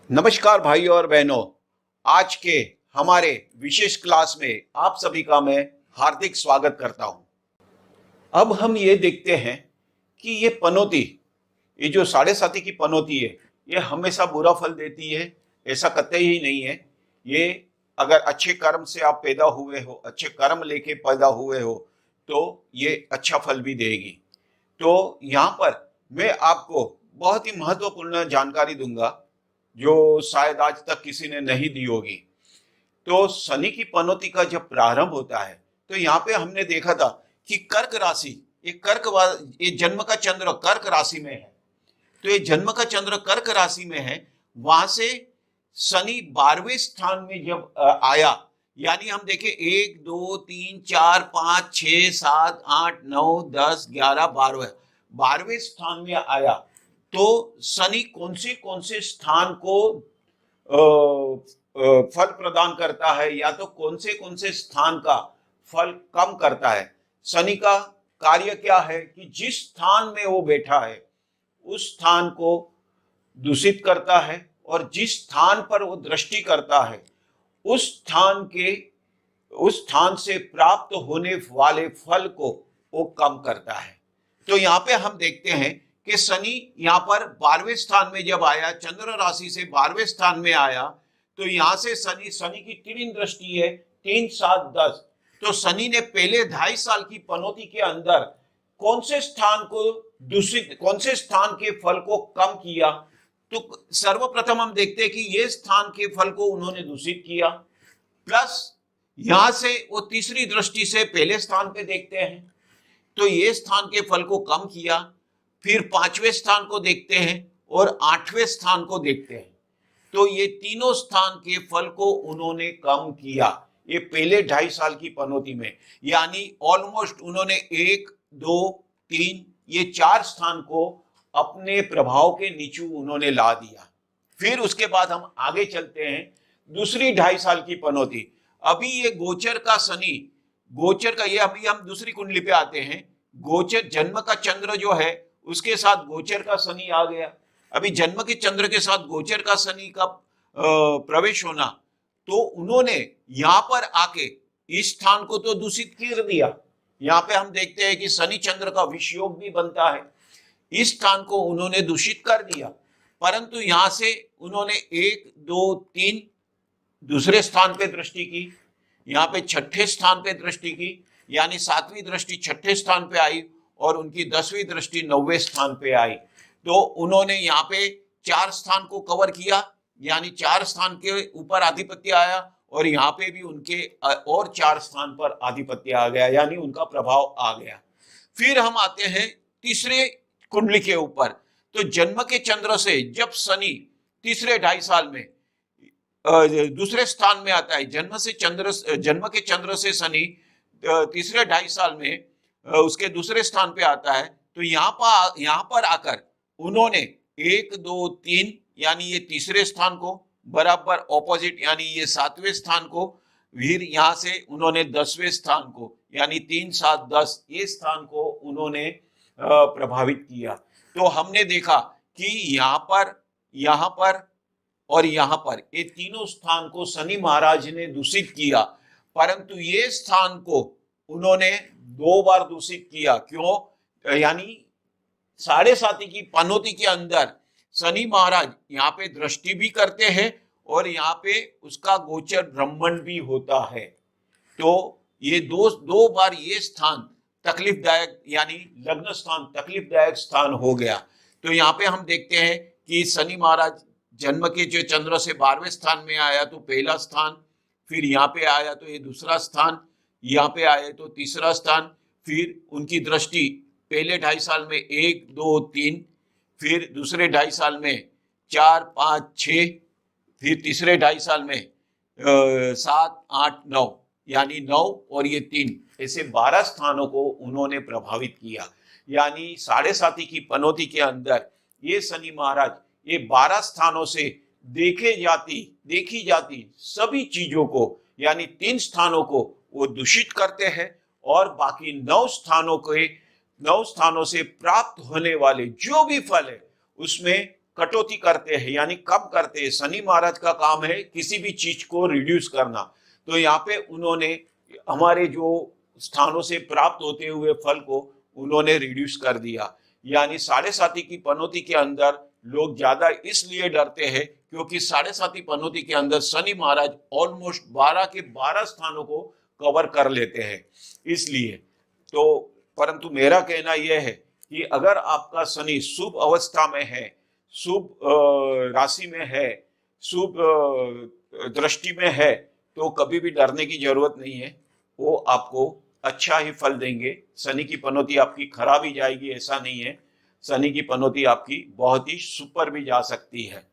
नमस्कार भाई और बहनों। आज के हमारे विशेष क्लास में आप सभी का मैं हार्दिक स्वागत करता हूं। अब हम ये देखते हैं कि ये पनौती, ये जो साढ़े साथी की पनौती है, ये हमेशा बुरा फल देती है, ऐसा कतई ही नहीं है। ये अगर अच्छे कर्म से आप पैदा हुए हो, अच्छे कर्म लेके पैदा हुए हो, तो ये अच्छा फल भी देगी। तो यहाँ पर मैं आपको बहुत ही महत्वपूर्ण जानकारी दूंगा जो शायद आज तक किसी ने नहीं दी होगी। तो शनि की पनौती का जब प्रारंभ होता है तो यहाँ पे हमने देखा था कि कर्क राशि, ये जन्म का चंद्र कर्क राशि में है। तो ये जन्म का चंद्र कर्क राशि में है, वहां से शनि 12वें स्थान में जब आया, यानी हम देखें 1 2 3 4 5 6 7 8 9 10 11 12वें स्थान में आया। तो शनि कौन से स्थान को फल प्रदान करता है, या तो कौन से स्थान का फल कम करता है। शनि का कार्य क्या है कि जिस स्थान में वो बैठा है उस स्थान को दूषित करता है, और जिस स्थान पर वो दृष्टि करता है उस स्थान से प्राप्त होने वाले फल को वो कम करता है। तो यहाँ पे हम देखते हैं कि शनि यहाँ पर 12वें स्थान में जब आया, चंद्र राशि से 12वें स्थान में आया, तो यहाँ से शनि की 3 दृष्टि है, 3 7 10। तो शनि ने पहले 2.5 साल की पनौती के अंदर कौन से स्थान के फल को कम किया। तो सर्वप्रथम हम देखते हैं कि ये स्थान के फल को उन्होंने दूषित किया, प्लस यहां से वो तीसरी दृष्टि से पहले स्थान पे देखते हैं, तो ये स्थान के फल को कम किया। फिर 5वें स्थान को देखते हैं और 8वें स्थान को देखते हैं, तो ये तीनों स्थान के फल को उन्होंने कम किया ये पहले 2.5 साल की पनौती में। यानी ऑलमोस्ट उन्होंने 1 2 3 ये 4 स्थान को अपने प्रभाव के नीचे उन्होंने ला दिया। फिर उसके बाद हम आगे चलते हैं, दूसरी 2.5 साल की पनौती। अभी ये गोचर का शनि, गोचर का ये, अभी हम दूसरी कुंडली पे आते हैं। गोचर जन्म का चंद्र जो है उसके साथ गोचर का शनि आ गया। अभी जन्म के चंद्र के साथ गोचर का शनि का प्रवेश होना, तो उन्होंने यहाँ पर आके इस स्थान को तो दूषित कर दिया। यहाँ पे हम देखते हैं कि शनि चंद्र का विषयोग भी बनता है, इस स्थान को उन्होंने दूषित कर दिया। परंतु यहाँ से उन्होंने 1 2 3 दूसरे स्थान पे दृष्टि की, यहाँ पे 6ठे स्थान पे दृष्टि की, यानी 7वीं दृष्टि 6ठे स्थान पे आई और उनकी 10वीं दृष्टि 9वें स्थान पे आई। तो उन्होंने यहाँ पे 4 स्थान को कवर किया, यानी 4 स्थान के ऊपर आधिपत्य आया, और यहाँ पे भी उनके और 4 स्थान पर आधिपत्य आ गया, यानी उनका प्रभाव आ गया। फिर हम आते हैं तीसरे कुंडली के ऊपर। तो जन्म के चंद्र से जब शनि तीसरे 2.5 साल में दूसरे स्थान में आता है, जन्म के चंद्र से शनि तीसरे 2.5 साल में उसके दूसरे स्थान पे आता है, तो यहाँ पर आकर उन्होंने 1 2 3 यानी ये तीसरे स्थान को बराबर ऑपोजिट, यानी ये 7वें स्थान को, फिर यहाँ से उन्होंने 10वें स्थान को, यानी 3 7 10 ये स्थान को उन्होंने प्रभावित किया। तो हमने देखा कि यहाँ पर और यहाँ पर ये तीनों स्थान को शनि महाराज ने दूषित किया, परंतु ये स्थान को उन्होंने 2 बार दूषित किया। क्यों? यानी साढ़े साथी की पनौती के अंदर शनि महाराज यहाँ पे दृष्टि भी करते हैं और यहाँ पे उसका गोचर ब्रह्मंड भी होता है। तो ये दो बार ये स्थान तकलीफदायक, यानी लग्न स्थान तकलीफदायक स्थान हो गया। तो यहाँ पे हम देखते हैं कि शनि महाराज जन्म के जो चंद्र से 12वें स्थान में आया तो पहला स्थान, फिर यहाँ पे आया तो ये दूसरा स्थान, यहाँ पे आए तो तीसरा स्थान, फिर उनकी दृष्टि पहले 2.5 साल में 1 2 3, फिर दूसरे 2.5 साल में 4 5 6, फिर तीसरे 2.5 साल में 7 8 9, यानी 9 और ये 3, ऐसे 12 स्थानों को उन्होंने प्रभावित किया। यानी साढ़े साथी की पनौती के अंदर ये शनि महाराज ये 12 स्थानों से देखी जाती सभी चीजों को, यानी 3 स्थानों को वो दूषित करते हैं, और बाकी 9 स्थानों से प्राप्त होने वाले जो भी फल है उसमें कटौती करते हैं यानी कम करते हैं। शनि महाराज का काम है किसी भी चीज को रिड्यूस करना, तो यहाँ पे उन्होंने हमारे जो स्थानों से प्राप्त होते हुए फल को उन्होंने रिड्यूस कर दिया। यानी साढ़े साथी की पनौती के अंदर लोग ज्यादा इसलिए डरते हैं क्योंकि साढ़े साथी पनौती के अंदर शनि महाराज ऑलमोस्ट 12 के 12 स्थानों को कवर कर लेते हैं, इसलिए। तो परंतु मेरा कहना यह है कि अगर आपका शनि शुभ अवस्था में है, शुभ राशि में है, शुभ दृष्टि में है, तो कभी भी डरने की जरूरत नहीं है। वो आपको अच्छा ही फल देंगे। शनि की पनौती आपकी खराब ही जाएगी ऐसा नहीं है, शनि की पनौती आपकी बहुत ही सुपर भी जा सकती है।